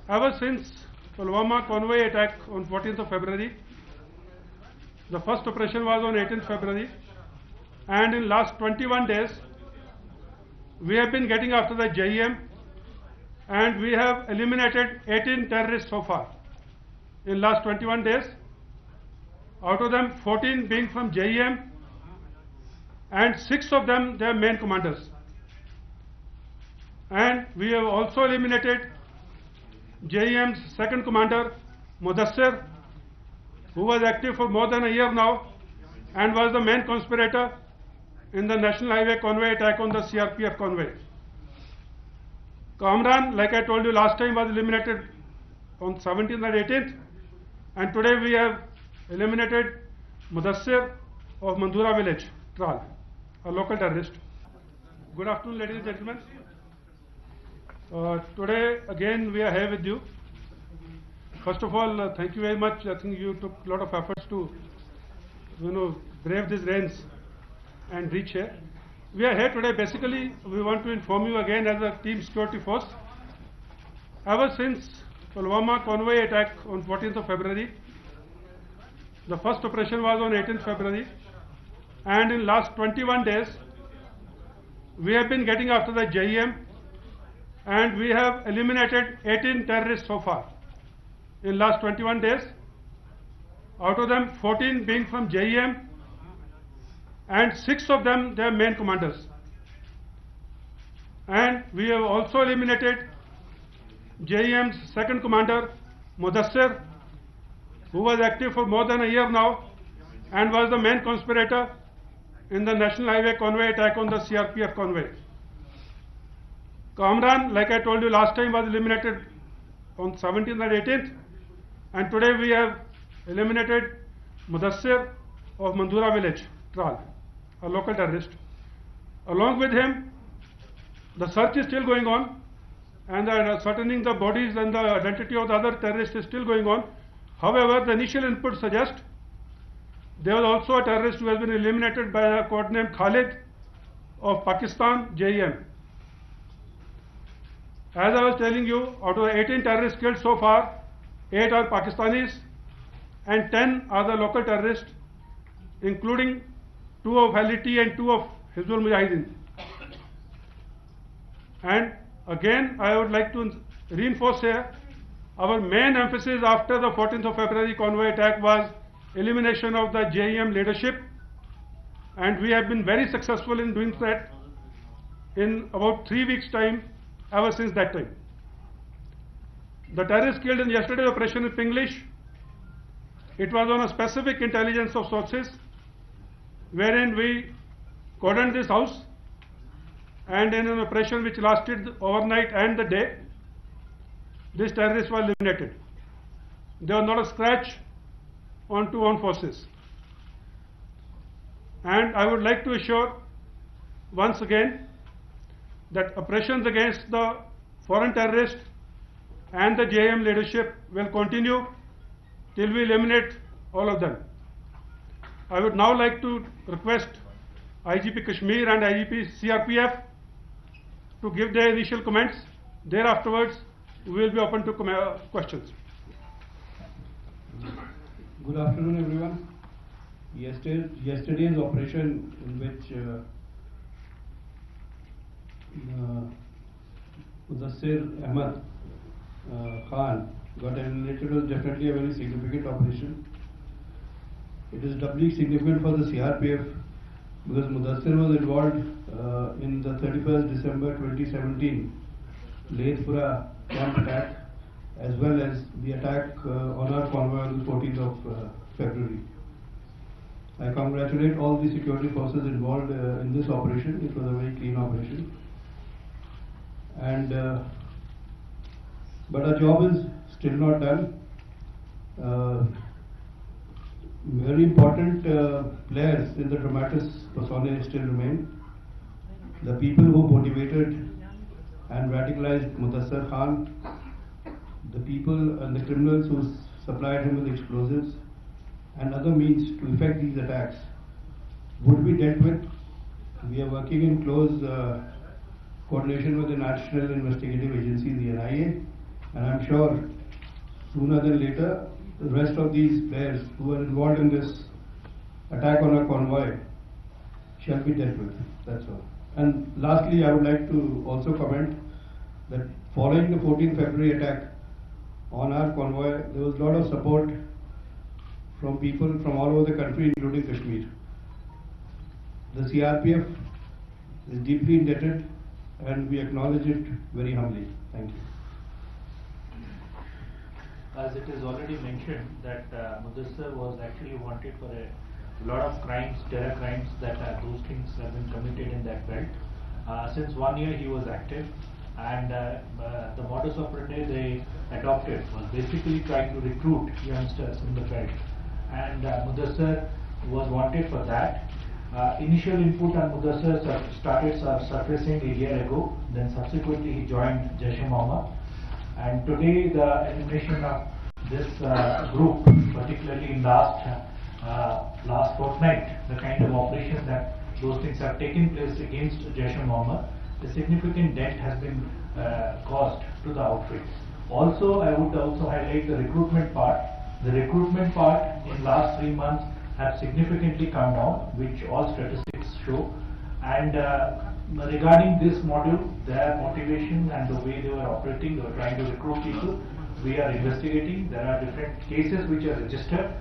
Ever since Pulwama convoy attack on 14th of February, the first operation was on 18th February, and in last 21 days, we have been getting after the JEM, and we have eliminated 18 terrorists so far in last 21 days. Out of them, 14 being from JEM, and 6 of them their main commanders. And we have also eliminated JEM's second commander, Mudassir, who was active for more than a year now and was the main conspirator in the National Highway convoy attack on the CRPF convoy. Kamran, like I told you last time, was eliminated on 17th and 18th, and today we have eliminated Mudassir of Mandura village, Tral, a local terrorist. Good afternoon, ladies and gentlemen. Today again we are here with you. First of all, thank you very much. I think you took a lot of efforts to, brave these rains and reach here. We are here today. Basically, we want to inform you again as a team security force. Ever since Pulwama convoy attack on 14th of February, the first operation was on 18th February, and in last 21 days, we have been getting after the JEM, and we have eliminated 18 terrorists so far in last 21 days. Out of them, 14 being from JEM, and 6 of them their main commanders. And we have also eliminated JEM's second commander, Mudassir, who was active for more than a year now and was the main conspirator in the National Highway convoy attack on the CRPF convoy. Kamran, like I told you last time, was eliminated on 17th and 18th, and today we have eliminated Mudassir of Mandura village, Tral, a local terrorist. Along with him, the search is still going on, and ascertaining the bodies and the identity of the other terrorists is still going on. However, the initial input suggests there was also a terrorist who has been eliminated by a codenamed Khalid of Pakistan, JEM. As I was telling you, out of the 18 terrorists killed so far, 8 are Pakistanis and 10 are the local terrorists, including 2 of LET and 2 of Hizbul Mujahideen. And again, I would like to reinforce here, our main emphasis after the 14th of February convoy attack was elimination of the JEM leadership, and we have been very successful in doing that in about 3 weeks' time ever since that time. The terrorists killed in yesterday's operation in Pinglish, it was on a specific intelligence of sources wherein we cordoned this house, and in an operation which lasted overnight and the day, these terrorists were eliminated. There was not a scratch on two armed forces. And I would like to assure once again that operations against the foreign terrorists and the JEM leadership will continue till we eliminate all of them. I would now like to request IGP Kashmir and IGP CRPF to give their initial comments. Thereafterwards, we will be open to questions. Good afternoon, everyone. Yesterday's operation, in which Mudassir Ahmad Khan got eliminated, was definitely a very significant operation. It is doubly significant for the CRPF because Mudassir was involved in the 31st December 2017 Lathpura camp attack, as well as the attack on our convoy on the 14th of February. I congratulate all the security forces involved in this operation. It was a very clean operation. And but our job is still not done. Very important players in the dramatis personae still remain. The people who motivated and radicalized Mudassir Khan, the people and the criminals who supplied him with explosives and other means to effect these attacks would be dealt with. We are working in close coordination with the National Investigative Agency, the NIA, And I'm sure sooner than later, the rest of these players who are involved in this attack on a convoy shall be dealt with. That's all. And lastly, I would like to also comment that following the 14th February attack on our convoy, there was a lot of support from people from all over the country, including Kashmir. The CRPF is deeply indebted and we acknowledge it very humbly. Thank you. As it is already mentioned that Mudassar was actually wanted for a lot of crimes, terror crimes, that those things have been committed in that belt. Since 1 year he was active, and the modus operandi they adopted was basically trying to recruit youngsters in the belt, and Mudassar was wanted for that. Initial input on Mudassar started surfacing a year ago, then subsequently he joined Jaish-e-Mohammed, and today the elimination of this group, particularly in last fortnight, the kind of operation that those things have taken place against Jaish-e-Mohammed, a significant dent has been caused to the outfit. Also, I would also highlight the recruitment part. The recruitment part in last 3 months have significantly come down, which all statistics show. And regarding this module, their motivation and the way they were operating, they were trying to recruit people, we are investigating. There are different cases which are registered.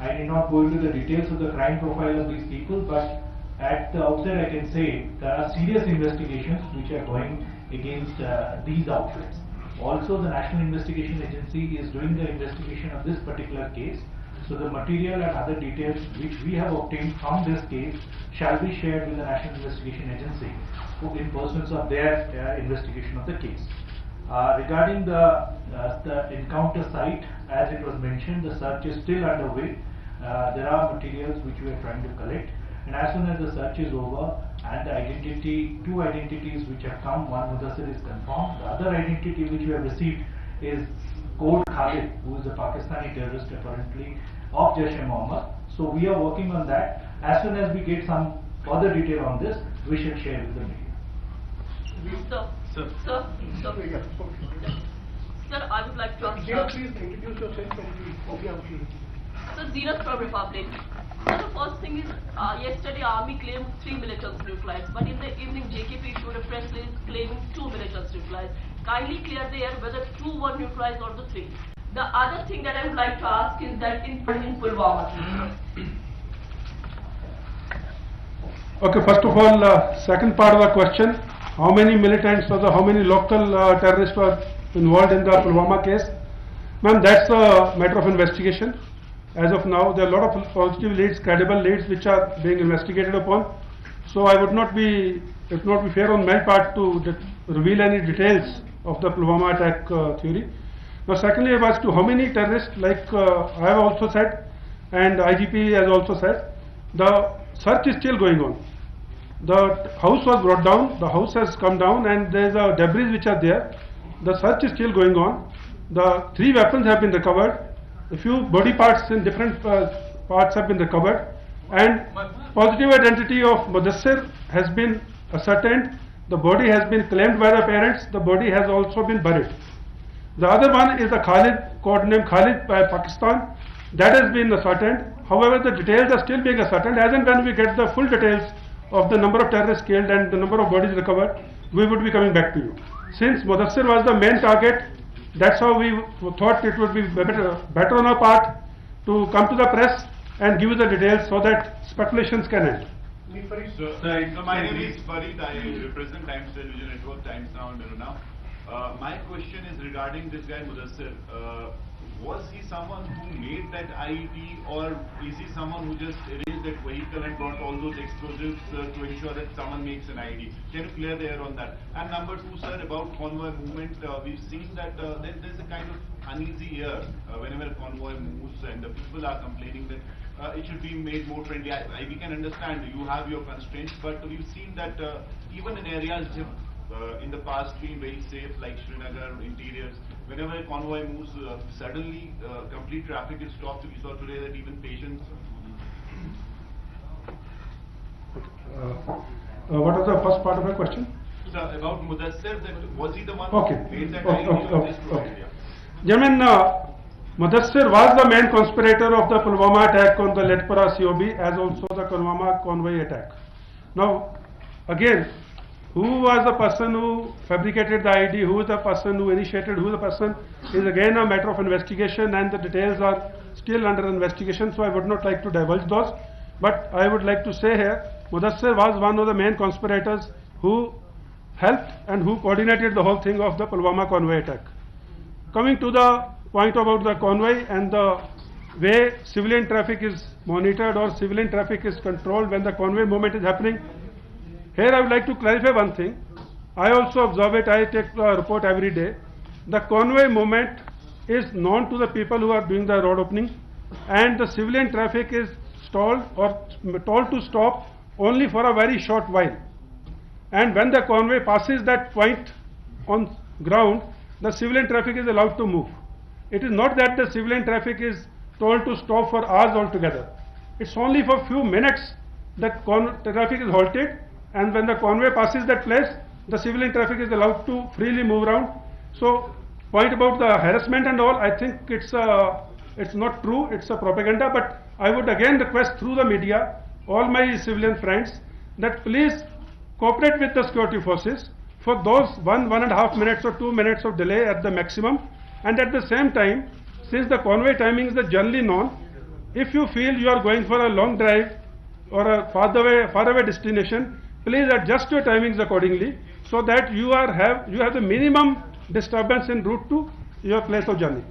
I did not go into the details of the crime profile of these people, but at the outset I can say there are serious investigations which are going against these outfits. Also, the National Investigation Agency is doing the investigation of this particular case. So the material and other details which we have obtained from this case shall be shared with the National Investigation Agency in pursuance of their investigation of the case. Regarding the encounter site, as it was mentioned, the search is still underway. There are materials which we are trying to collect, and as soon as the search is over and the two identities which have come, one Mudassar is confirmed, the other identity which we have received is Code Khalid, who is a Pakistani terrorist apparently of Jaish-e-Mohammed. So we are working on that. As soon as we get some further detail on this, we shall share with the media. Sir, I would like to ask. Please introduce yourself from the audience. So, Zenith from Republic. So, the first thing is, yesterday Army claimed 3 militants neutralized, but in the evening JKP issued a press release claiming 2 militants neutralized. Kindly clear the air whether 2 were neutralized or the 3. The other thing that I would like to ask is that in Pulwama. Okay, first of all, second part of the question, how many militants or how many local terrorists were involved in the Pulwama case? Ma'am, that's a matter of investigation. As of now, there are a lot of positive leads, credible leads which are being investigated upon. So I would not be, it would not be fair on my part to reveal any details of the Pulwama attack theory. Now secondly, as to how many terrorists, like I have also said, and IGP has also said, the search is still going on. The house was brought down, the house has come down, and there is a debris which are there. The search is still going on. The 3 weapons have been recovered. A few body parts in different parts have been recovered, and positive identity of Mudassar has been ascertained. The body has been claimed by the parents. The body has also been buried. The other one is a Khalid, codename Khalid by Pakistan. That has been ascertained. However, the details are still being ascertained. As and when we get the full details of the number of terrorists killed and the number of bodies recovered, we would be coming back to you. Since Mudassar was the main target, that's how we thought it would be better on our part to come to the press and give you the details so that speculations can end. So my name is Farid. I represent Times Television Network, Times Now and Now. My question is regarding this guy Mudassar. Was he someone who made that IED, or is he someone who just arranged that vehicle and brought all those explosives to ensure that someone makes an IED? Can you clear the air on that? And number 2, sir, about convoy movement, we've seen that there's a kind of uneasy air whenever a convoy moves, and the people are complaining that it should be made more friendly. We can understand you have your constraints, but we've seen that even in areas which have in the past been very safe, like Srinagar, interiors, whenever a convoy moves, suddenly complete traffic is stopped. We saw today that even patients. What was the first part of your question? So about Mudassir, that was he the one Okay. who made that Okay, idea or okay, just okay. idea? Gentlemen, Mudassir was the main conspirator of the Pulwama attack on the Ledpura COB as also the Pulwama convoy attack. Now, again, who was the person who fabricated the ID, who is the person who initiated, who is the person is again a matter of investigation and the details are still under investigation, so I would not like to divulge those. But I would like to say here, Mudassir was one of the main conspirators who helped and who coordinated the whole thing of the Pulwama convoy attack. Coming to the point about the convoy and the way civilian traffic is monitored or civilian traffic is controlled when the convoy movement is happening, here I would like to clarify one thing. I also observe it, I take the report every day. The convoy movement is known to the people who are doing the road opening, and the civilian traffic is stalled or told to stop only for a very short while. And when the convoy passes that point on ground, the civilian traffic is allowed to move. It is not that the civilian traffic is told to stop for hours altogether. It's only for few minutes that traffic is halted, and when the convoy passes that place, the civilian traffic is allowed to freely move around. So, point about the harassment and all, I think it's not true, it's a propaganda, but I would again request through the media, all my civilian friends, that please cooperate with the security forces for those 1.5 minutes or 2 minutes of delay at the maximum, and at the same time, since the convoy timings are generally known, if you feel you are going for a long drive or a far away destination, please adjust your timings accordingly so that you have the minimum disturbance en route to your place of journey.